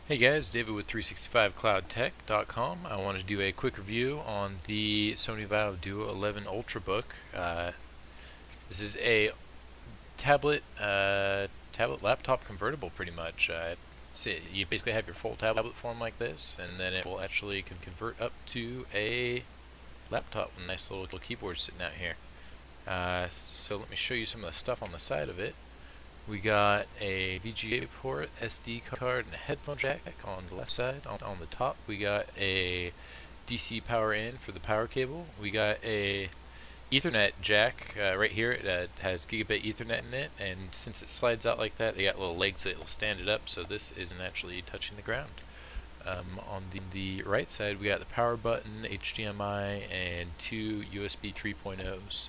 Hey guys, David with 365cloudtech.com. I want to do a quick review on the Sony Vaio Duo 11 Ultrabook. This is a tablet laptop convertible pretty much. So you basically have your full tablet form like this, and then it will actually can convert up to a laptop with a nice little keyboard sitting out here. So let me show you some of the stuff on the side of it. We got a VGA port, SD card, and a headphone jack on the left side. On the top, we got a DC power in for the power cable. We got a Ethernet jack right here. It has gigabit Ethernet in it, and since it slides out like that, they got little legs that will stand it up, so this isn't actually touching the ground. On the right side, we got the power button, HDMI, and two USB 3.0s.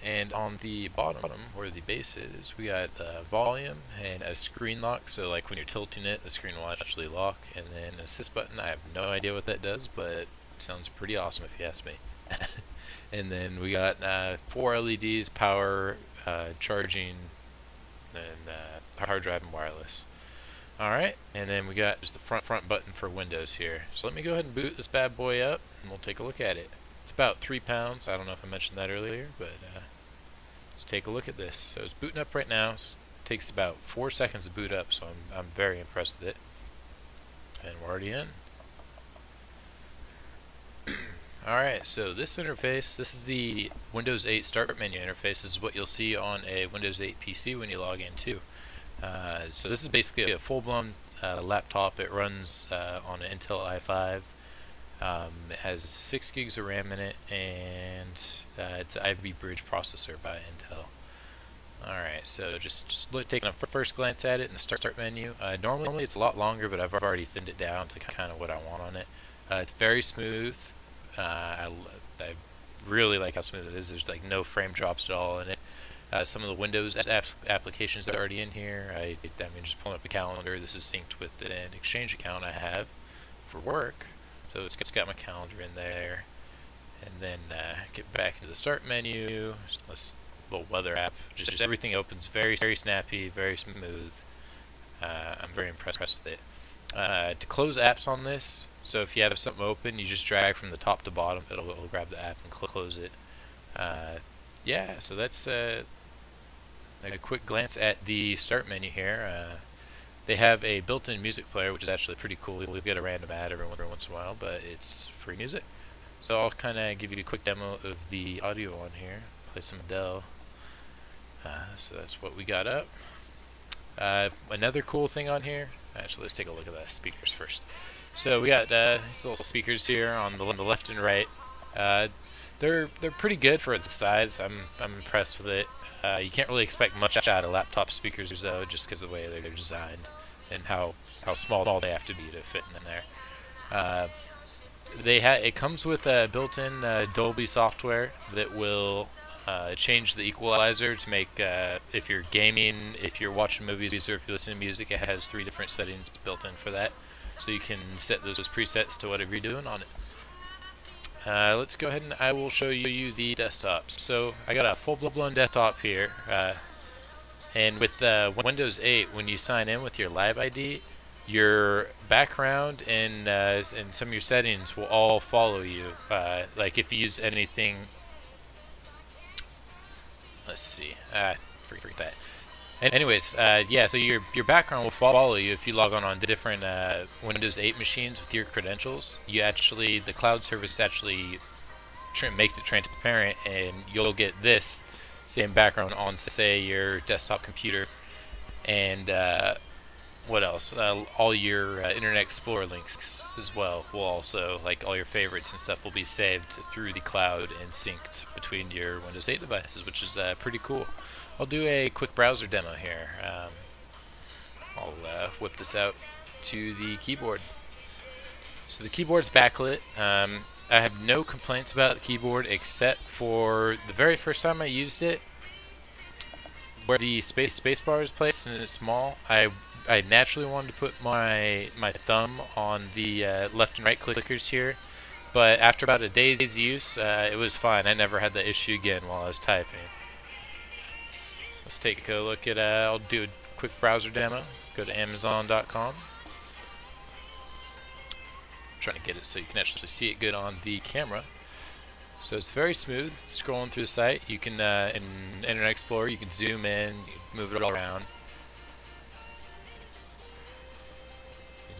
And on the bottom, where the base is, we got volume and a screen lock, so like when you're tilting it, the screen will actually lock. And then an assist button. I have no idea what that does, but it sounds pretty awesome if you ask me. And then we got 4 LEDs, power, charging, and hard drive and wireless. Alright, and then we got just the front button for Windows here. So let me go ahead and boot this bad boy up, and we'll take a look at it. It's about 3 pounds. I don't know if I mentioned that earlier, but let's take a look at this. So it's booting up right now. It takes about 4 seconds to boot up, so I'm very impressed with it. And we're already in. Alright, so this interface, this is the Windows 8 Start menu interface. This is what you'll see on a Windows 8 PC when you log in too. So this is basically a full-blown laptop. It runs on an Intel i5. It has 6 gigs of RAM in it, and it's an Ivy Bridge processor by Intel. Alright, so just taking a first glance at it in the start menu. Normally it's a lot longer, but I've already thinned it down to kind of what I want on it. It's very smooth. I really like how smooth it is. There's like no frame drops at all in it. Some of the Windows applications that are already in here, I mean, just pulling up the calendar, this is synced with an Exchange account I have for work. So it's got my calendar in there, and then get back into the start menu. This little weather app, just everything opens very snappy, very smooth. I'm very impressed with it. To close apps on this, so if you have something open, you just drag from the top to bottom. It'll grab the app and close it. Yeah, so that's like a quick glance at the start menu here. They have a built-in music player, which is actually pretty cool. We've got a random ad every once in a while, but it's free music. So I'll kind of give you a quick demo of the audio on here. Play some Adele. So that's what we got up. Another cool thing on here. Actually, let's take a look at the speakers first. So we got these little speakers here on the left and right. They're pretty good for its size. I'm impressed with it. You can't really expect much out of laptop speakers though, just because of the way they're designed and how small they have to be to fit in there. It comes with a built-in Dolby software that will change the equalizer to make if you're gaming, if you're watching movies, or if you're listening to music. It has 3 different settings built in for that, so you can set those presets to whatever you're doing on it. Let's go ahead and I will show you the desktops. So I got a full-blown desktop here, and with Windows 8, when you sign in with your Live ID, your background and some of your settings will all follow you. Like if you use anything, let's see, forget that. Anyways, yeah, so your background will follow you if you log on different Windows 8 machines with your credentials. The cloud service actually makes it transparent, and you'll get this same background on, say, your desktop computer. And what else? All your Internet Explorer links as well will also, like all your favorites and stuff, will be saved through the cloud and synced between your Windows 8 devices, which is pretty cool. I'll do a quick browser demo here. I'll whip this out to the keyboard. So the keyboard's backlit. I have no complaints about the keyboard except for the very first time I used it, where the spacebar is placed and it's small. I naturally wanted to put my thumb on the left and right clickers here, but after about a day's use, it was fine. I never had that issue again while I was typing. Let's take a look at, I'll do a quick browser demo. Go to Amazon.com. trying to get it so you can actually see it good on the camera. So it's very smooth. Scrolling through the site, you can in Internet Explorer, you can zoom in, you can move it all around.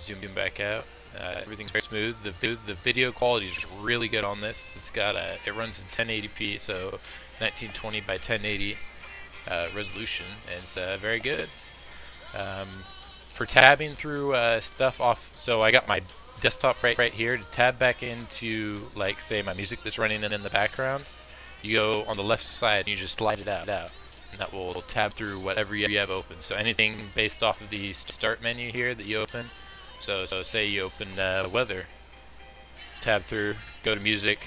Zoom back out. Everything's very smooth. The video quality is really good on this. It's got it runs in 1080p, so 1920 by 1080 resolution, and it's very good. For tabbing through stuff off, so I got my desktop right here. To tab back into, like, say, my music that's running in the background, you go on the left side and you just slide it out, and that will tab through whatever you have open. So anything based off of the start menu here that you open. So say you open weather, tab through, go to music,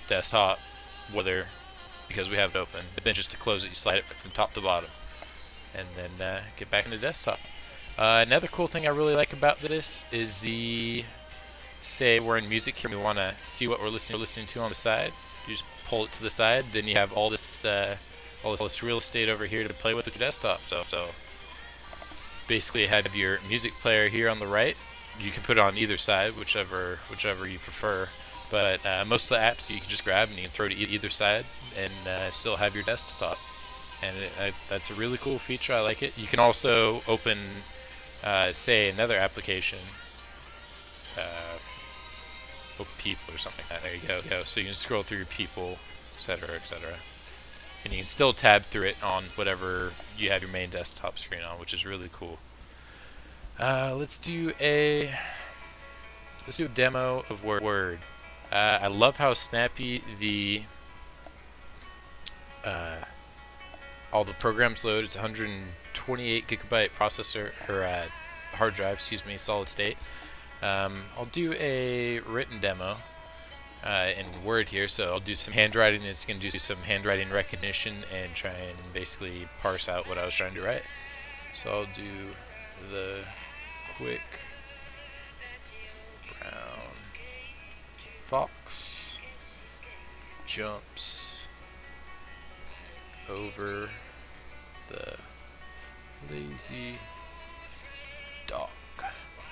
desktop, weather, because we have it open. But then just to close it, you slide it from top to bottom, and then get back into desktop. Another cool thing I really like about this is say we're in music here and we want to see what we're listening to on the side. You just pull it to the side, then you have all this real estate over here to play with your desktop. So basically you have your music player here on the right. You can put it on either side, whichever you prefer. But most of the apps you can just grab and you can throw to either side and still have your desktop. And that's a really cool feature. I like it. You can also open, say, another application, open people or something like that. There you go. So you can scroll through your people, etc., etc. And you can still tab through it on whatever you have your main desktop screen on, which is really cool. Let's do a demo of Word. I love how snappy all the programs load. It's 128 gigabyte processor, or hard drive, excuse me, solid state. I'll do a written demo in Word here, so I'll do some handwriting. It's going to do some handwriting recognition and try and basically parse out what I was trying to write. So I'll do the quick brown fox jumps over the lazy dog.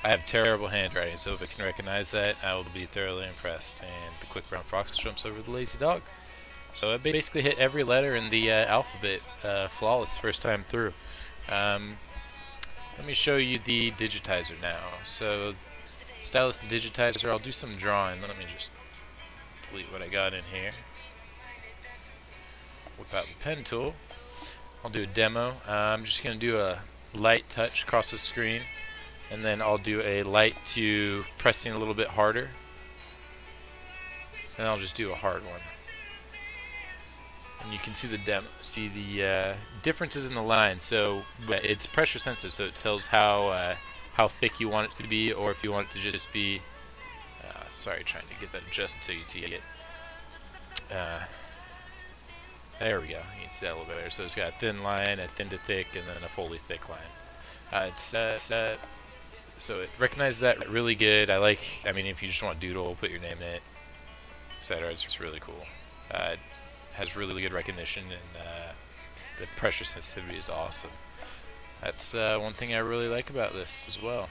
I have terrible handwriting, so if I can recognize that, I will be thoroughly impressed. And the quick brown fox jumps over the lazy dog. So I basically hit every letter in the alphabet flawless first time through. Let me show you the digitizer now. So stylus and digitizer, I'll do some drawing. Let me just delete what I got in here. Whip out the pen tool. I'll do a demo. I'm just going to do a light touch across the screen, and then I'll do a light to pressing a little bit harder, and I'll just do a hard one. And you can see the differences in the line. So it's pressure sensitive, so it tells how thick you want it to be, or if you want it to just be. Sorry, trying to get that adjusted so you see it. There we go. You can see that a little bit better. So it's got a thin line, a thin to thick, and then a fully thick line. So it recognizes that really good. I mean, if you just want to doodle, put your name in it, etc. It's just really cool. It has really good recognition, and the pressure sensitivity is awesome. That's one thing I really like about this as well.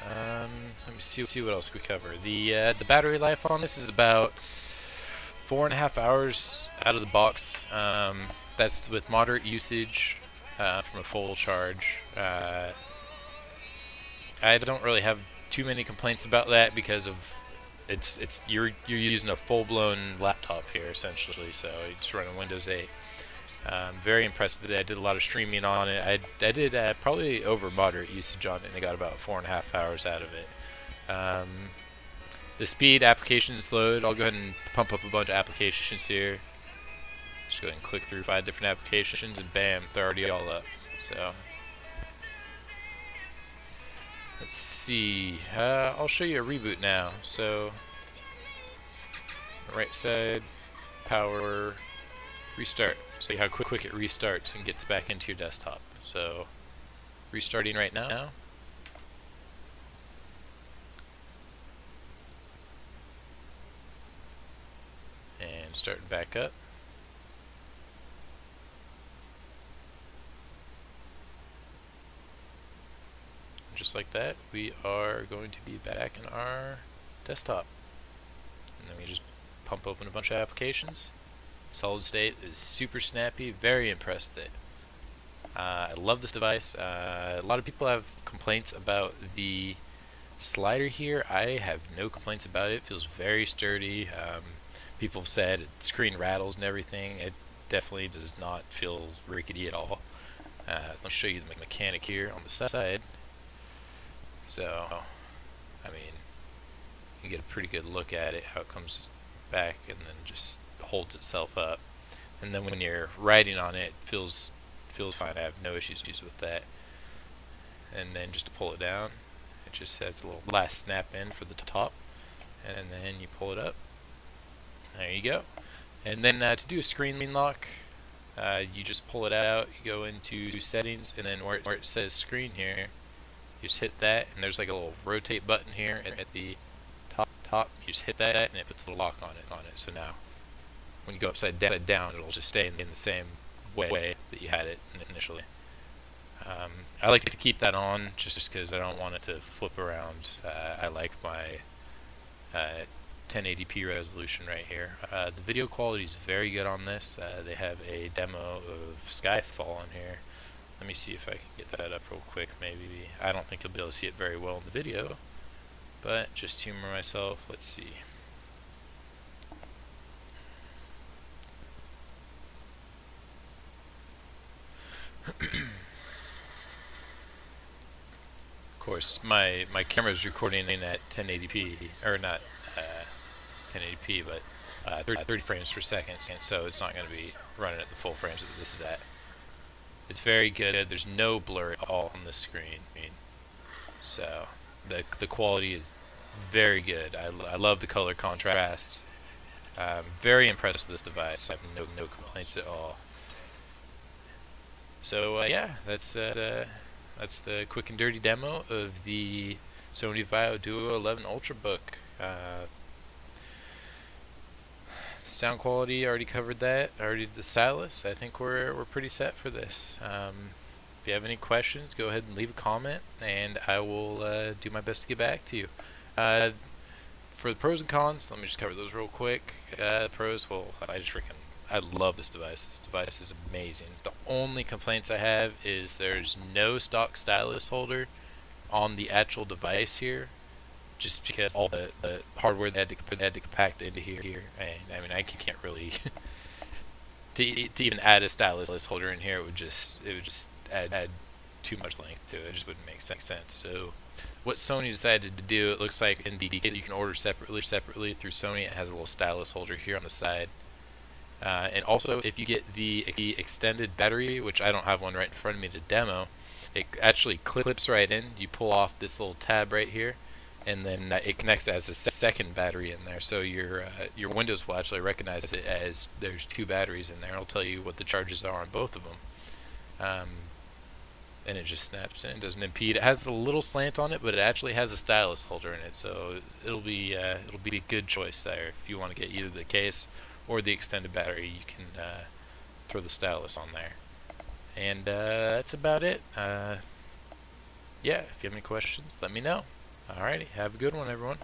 Let me see what else we cover. The battery life on this is about 4.5 hours out of the box. That's with moderate usage from a full charge. I don't really have too many complaints about that because of you're using a full-blown laptop here essentially. So it's running Windows 8. Very impressed with it. I did a lot of streaming on it. I did probably over moderate usage on it, and I got about 4.5 hours out of it. The speed applications load. I'll go ahead and pump up a bunch of applications here. Just go ahead and click through 5 different applications, and bam, they're already all up. So let's see. I'll show you a reboot now. So right side, power, restart. See how quick it restarts and gets back into your desktop. So restarting right now. And starting back up. just like that, we are going to be back in our desktop. And then we just pump open a bunch of applications. Solid state is super snappy, very impressed with it. I love this device. A lot of people have complaints about the slider here. I have no complaints about it. It feels very sturdy. People have said the screen rattles and everything. It definitely does not feel rickety at all. Let me show you the mechanic here on the side. So, I mean, you get a pretty good look at it, how it comes back and then just holds itself up. And then when you're riding on it, it feels fine. I have no issues with that. And then just to pull it down, it just has a little last snap in for the top, and then you pull it up. There you go. And then to do a screen lock, you just pull it out, you go into settings, and then where it says screen here, you just hit that, and there's like a little rotate button here at the top. You just hit that, and it puts a little lock on it. So now, when you go upside down, it'll just stay in the same way that you had it initially. I like to keep that on just because I don't want it to flip around. I like my 1080p resolution right here. The video quality is very good on this. They have a demo of Skyfall on here. Let me see if I can get that up real quick. Maybe I don't think you'll be able to see it very well in the video, but just to humor myself, let's see. Of course, my camera is recording in at 1080p, or not 1080p, but 30 frames per second, so it's not going to be running at the full frames that this is at. It's very good. There's no blur at all on the screen, so the quality is very good. I love the color contrast. I'm very impressed with this device. I have no complaints at all. So yeah, that's the quick and dirty demo of the Sony Vaio Duo 11 Ultrabook. Sound quality, already covered that. Already the stylus. I think we're pretty set for this. If you have any questions, go ahead and leave a comment, and I will do my best to get back to you. For the pros and cons, let me just cover those real quick. The pros, well, I love this device. This device is amazing. The only complaints I have is there's no stock stylus holder on the actual device here, just because all the hardware they had to compact into here. And I mean, I can't really to even add a stylus holder in here. It would just add too much length to it. It just wouldn't make sense. So what Sony decided to do, it looks like in the kit you can order separately through Sony. It has a little stylus holder here on the side. And also, if you get the extended battery, which I don't have one right in front of me to demo, it actually clips right in. You pull off this little tab right here, and then it connects as a second battery in there. So your Windows will actually recognize it as there's two batteries in there. It'll tell you what the charges are on both of them. And it just snaps in. It doesn't impede. It has a little slant on it, but it actually has a stylus holder in it, so it'll be a good choice there if you want to get either the case or the extended battery. You can throw the stylus on there, and that's about it. Yeah, if you have any questions, let me know. Alrighty, have a good one, everyone.